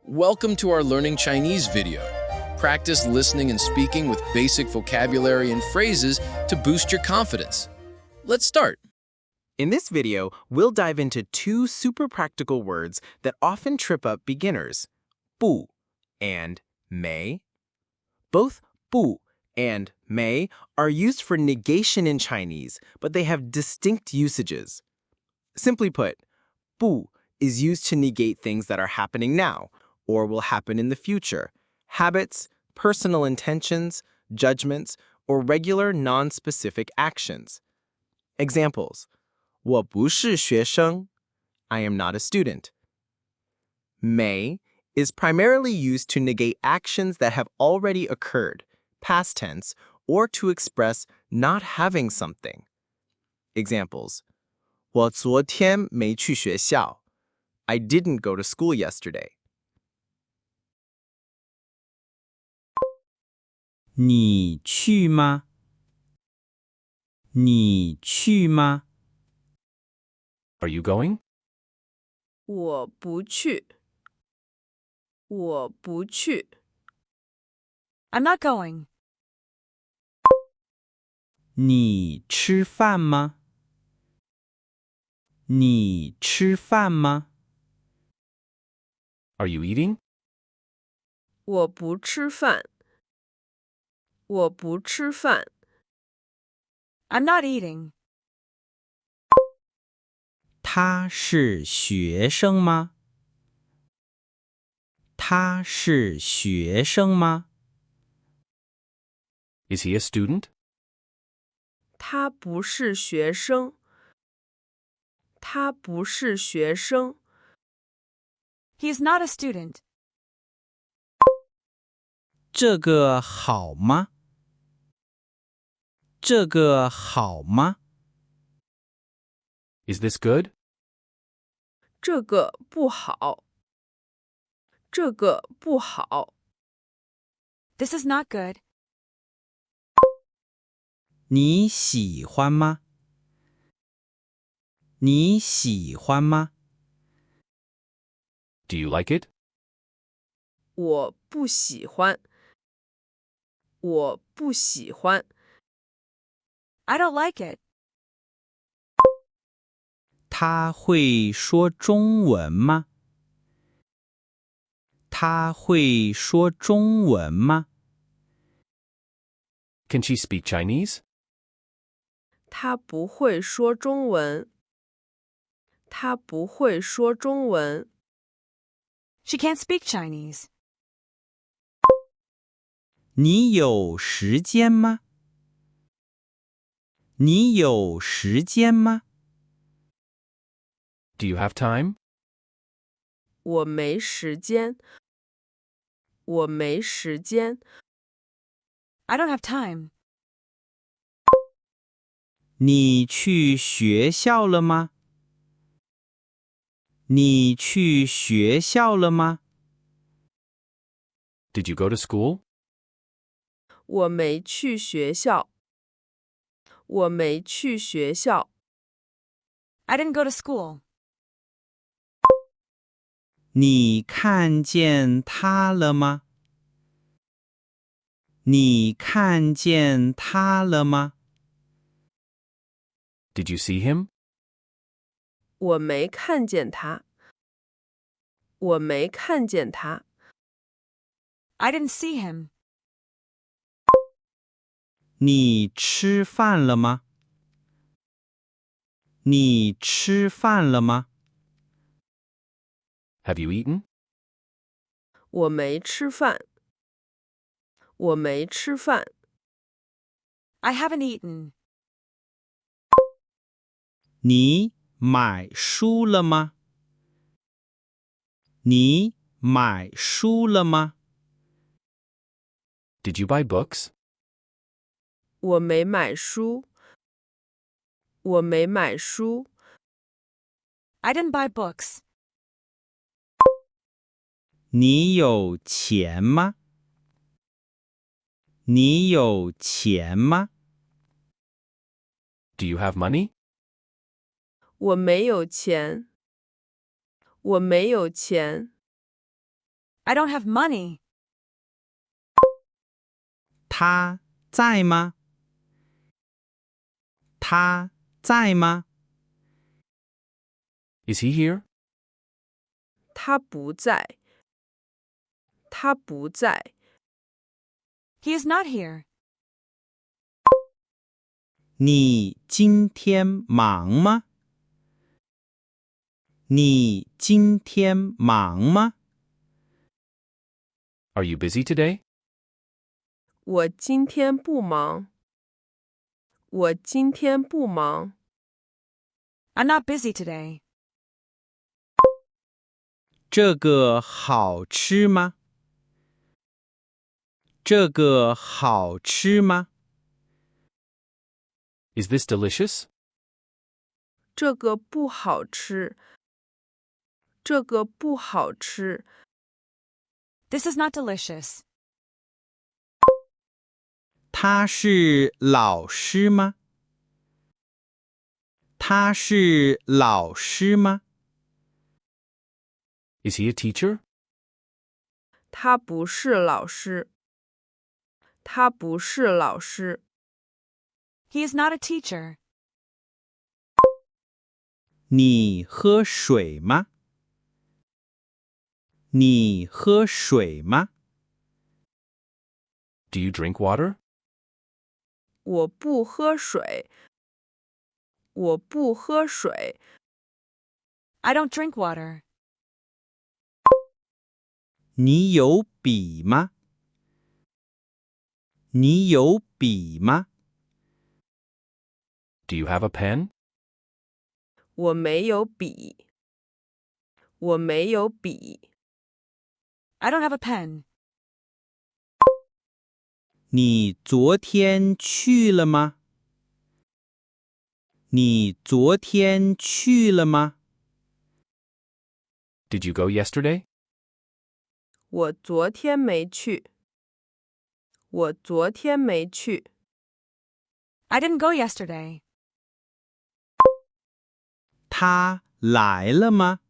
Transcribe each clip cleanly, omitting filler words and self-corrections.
Welcome to our Learning Chinese video. Practice listening and speaking with basic vocabulary and phrases to boost your confidence. Let's start. In this video, we'll dive into two super practical words that often trip up beginners, 不 and 没. Both 不 and 没 are used for negation in Chinese, but they have distinct usages. Simply put, 不 is used to negate things that are happening now or will happen in the future, habits, personal intentions, judgments, or regular non-specific actions. Examples: 我不是学生, I am not a student. 没 is primarily used to negate actions that have already occurred, past tense, or to express not having something. Examples: 我昨天没去学校, I didn't go to school yesterday. 你去吗？你去吗？ Are you going? 我不去。我不去。I'm not going. 你吃饭吗？你吃饭吗？ Are you eating? 我不吃饭。我不吃饭。I'm not eating. 他是学生吗？他是学生吗？ Is he a student? 他不是学生。他不是学生。He's not a student. 这个好吗？这个好吗？ Is this good? 这个不好。这个不好。This is not good. 你喜欢吗？你喜欢吗？ Do you like it? 我不喜欢。我不喜欢。I don't like it. 他会说中文吗？他会说中文吗？ Can she speak Chinese? 他不会说中文。他不会说中文。She can't speak Chinese. 你有时间吗？你有时间吗？ Do you have time? 我没时间。我没时间。I don't have time. 你去学校了吗？你去学校了吗？ Did you go to school? 我没去学校。我没去学校。I didn't go to school. 你看见他了吗？你看见他了吗？ Did you see him? 我没看见他。我没看见他。I didn't see him. 你吃饭了吗？你吃饭了吗？ Have you eaten? 我没吃饭。我没吃饭。I haven't eaten. 你买书了吗？你买书了吗？ Did you buy books? 我没买书。我没买书。I didn't buy books. 你有钱吗？你有钱吗？ Do you have money? 我没有钱。我没有钱。I don't have money. 他在吗？他在吗？ Is he here? 他不在。他不在。He is not here. 你今天忙吗？你今天忙吗？ Are you busy today? 我今天不忙。我今天不忙。I'm not busy today. 这个好吃吗？这个好吃吗？ Is this delicious? 这个不好吃。这个不好吃。This is not delicious. 他是老师吗？他是老师吗？ Is he a teacher? 他不是老师。他不是老师。He is not a teacher. 你喝水吗？你喝水吗？ Do you drink water? 我不喝水。我不喝水。I don't drink water. 你有笔吗？你有笔吗？ Do you have a pen? 我没有笔。我没有笔。I don't have a pen. 你昨天去了吗？你昨天去了吗？ Did you go yesterday? 我昨天没去。我昨天没去。I didn't go yesterday. 他来了吗？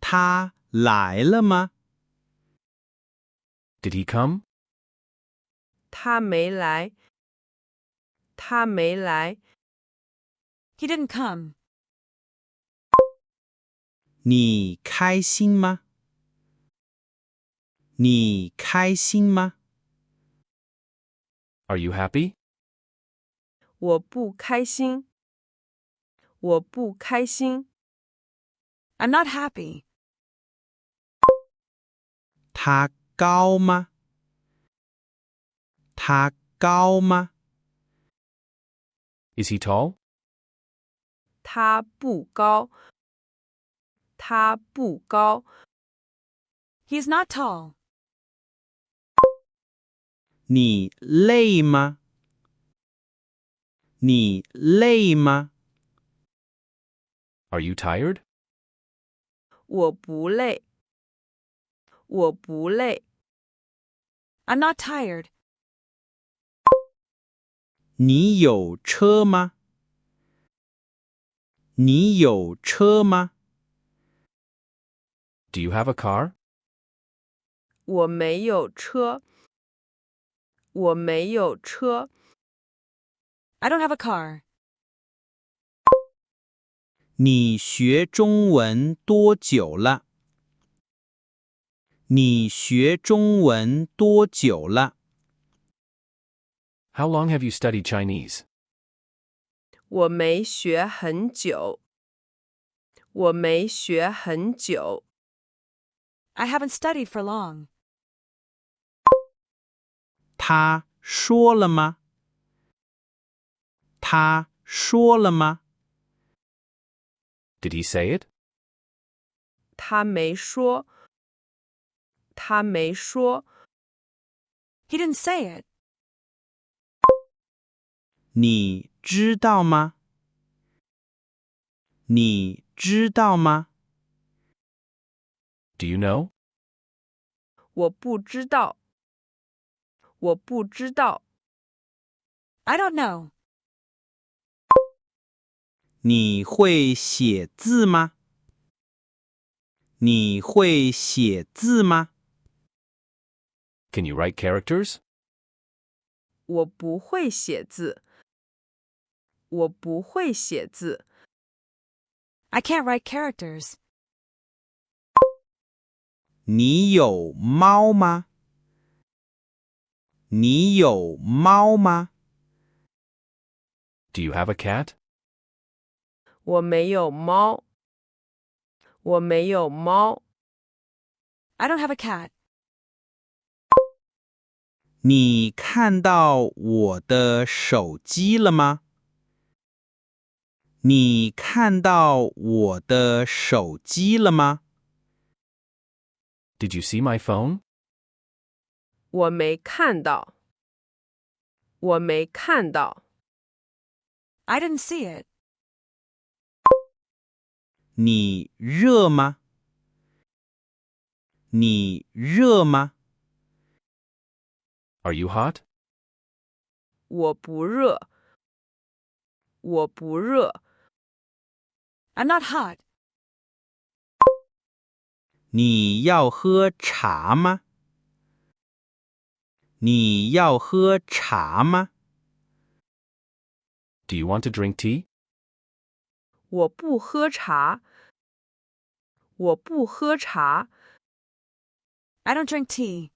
他来了吗？ Did he come? 他没来。他没来。He didn't come. 你开心吗？你开心吗？ Are you happy? 我不开心。我不开心。I'm not happy. 他高吗？他高吗？ Is he tall? 他不高。他不高。He's not tall. 你累吗？你累吗？ Are you tired? 我不累。我不累。I'm not tired. 你有车吗？你有车吗？ Do you have a car? 我没有车。我没有车。I don't have a car. 你学中文多久了？你学中文多久了？ How long have you studied Chinese? 我没学很久。我没学很久。I haven't studied for long. 他说了吗？他说了吗？ Did he say it? 他没说。他没说。He didn't say it. 你知道吗？你知道吗？ Do you know? 我不知道。我不知道。I don't know. 你会写字吗？你会写字吗？ Can you write characters? 我不会写字。我不会写字。I can't write characters. 你有猫吗？你有猫吗？ Do you have a cat? 我没有猫。我没有猫。I don't have a cat. 你看到我的手机了吗？你看到我的手机了吗？ Did you see my phone? 我没看到。我没看到。I didn't see it. 你热吗？你热吗？ Are you hot? 我不热。我不热。I'm not hot. 你要喝茶吗？你要喝茶吗？ Do you want to drink tea? 我不喝茶。我不喝茶。I don't drink tea.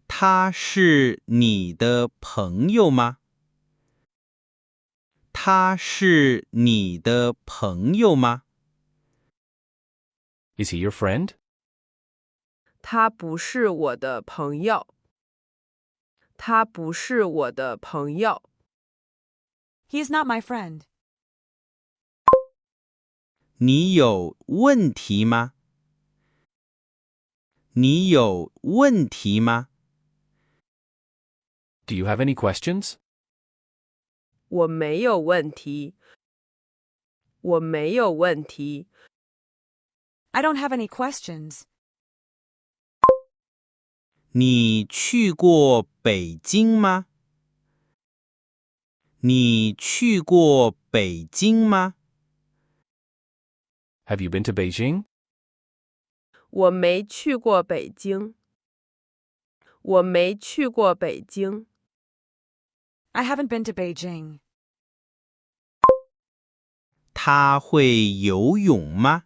他是你的朋友吗？他是你的朋友吗？ Is he your friend? 他不是我的朋友。他不是我的朋友。He is not my friend. 你有问题吗？你有问题吗？ Do you have any questions? 我没有问题。我没有问题。I don't have any questions. 你去过北京吗？你去过北京吗？ Have you been to Beijing? 我没去过北京。我没去过北京。I haven't been to Beijing. 他会游泳吗？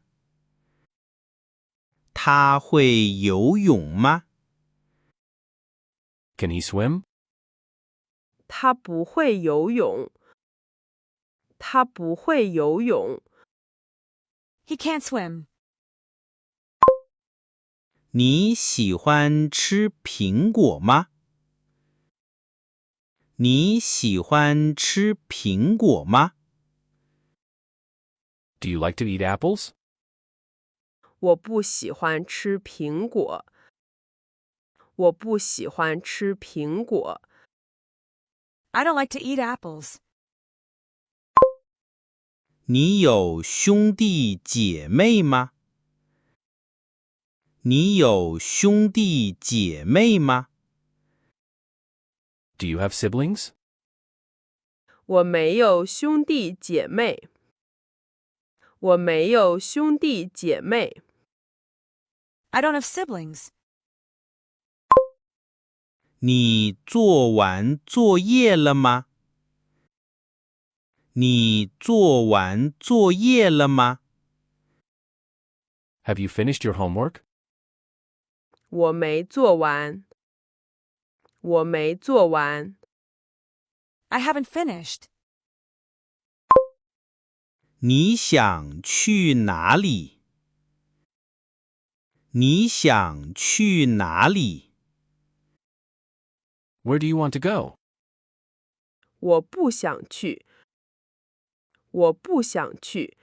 他会游泳吗？ Can he swim? 他不会游泳。他不会游泳。He can't swim. 你喜欢吃苹果吗？你喜欢吃苹果吗？ Do you like to eat apples? 我不喜欢吃苹果。我不喜欢吃苹果。I don't like to eat apples. 你有兄弟姐妹吗？你有兄弟姐妹吗？ Do you have siblings? 我没有兄弟姐妹。我没有兄弟姐妹。I don't have siblings. 你做完作业了吗？你做完作业了吗？ Have you finished your homework? 我没做完。我没做完。I haven't finished. 你想去哪里？你想去哪里？ Where do you want to go? 我不想去。我不想去。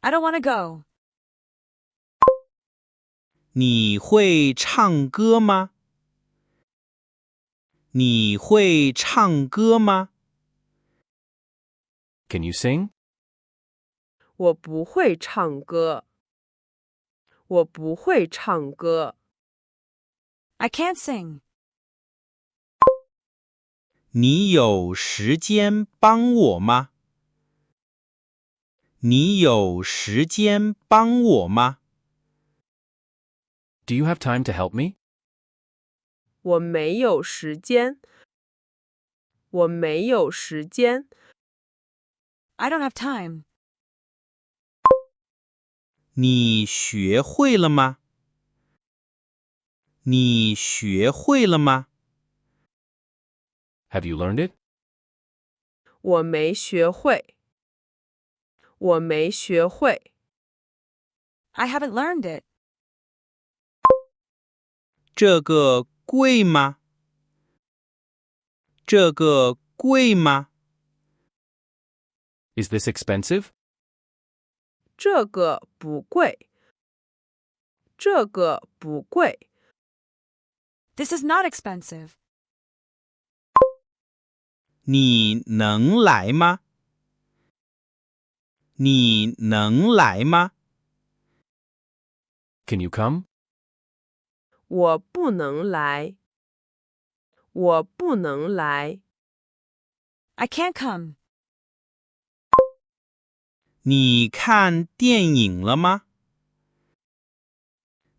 I don't want to go. 你会唱歌吗？你会唱歌吗？ Can you sing? 我不会唱歌。我不会唱歌。I can't sing. 你有时间帮我吗？你有时间帮我吗？ Do you have time to help me? 我没有时间。我没有时间。I don't have time. 你学会了吗？你学会了吗？ Have you learned it? 我没学会。我没学会。I haven't learned it. 这个贵吗？这个贵吗？ Is this expensive? 这个不贵。这个不贵。This is not expensive. 你能来吗？你能来吗？ Can you come? 我不能来。我不能来。I can't come. 你看电影了吗？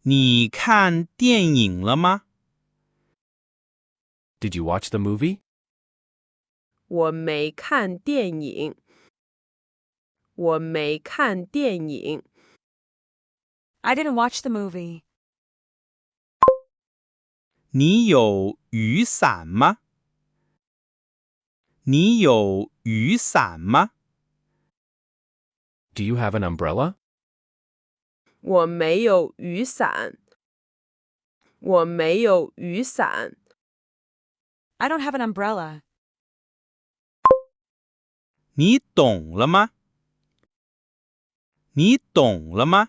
你看电影了吗？ Did you watch the movie? 我没看电影。我没看电影。I didn't watch the movie. 你有雨伞吗？你有雨伞吗？ Do you have an umbrella? 我没有雨伞。我没有雨伞。I don't have an umbrella. 你懂了吗？你懂了吗？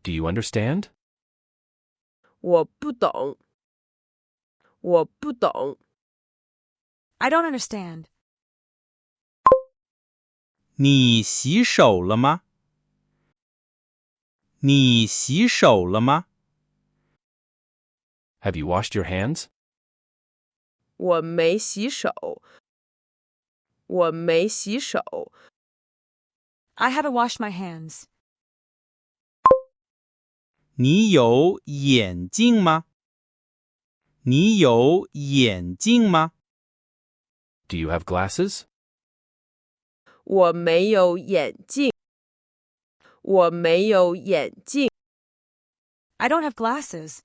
Do you understand? 我不懂。我不懂。I don't understand. 你洗手了吗？你洗手了吗？ Have you washed your hands? 我没洗手。我没洗手。I haven't washed my hands. 你有眼镜吗？你有眼镜吗？ Do you have glasses? 我没有眼镜。我没有眼镜。I don't have glasses.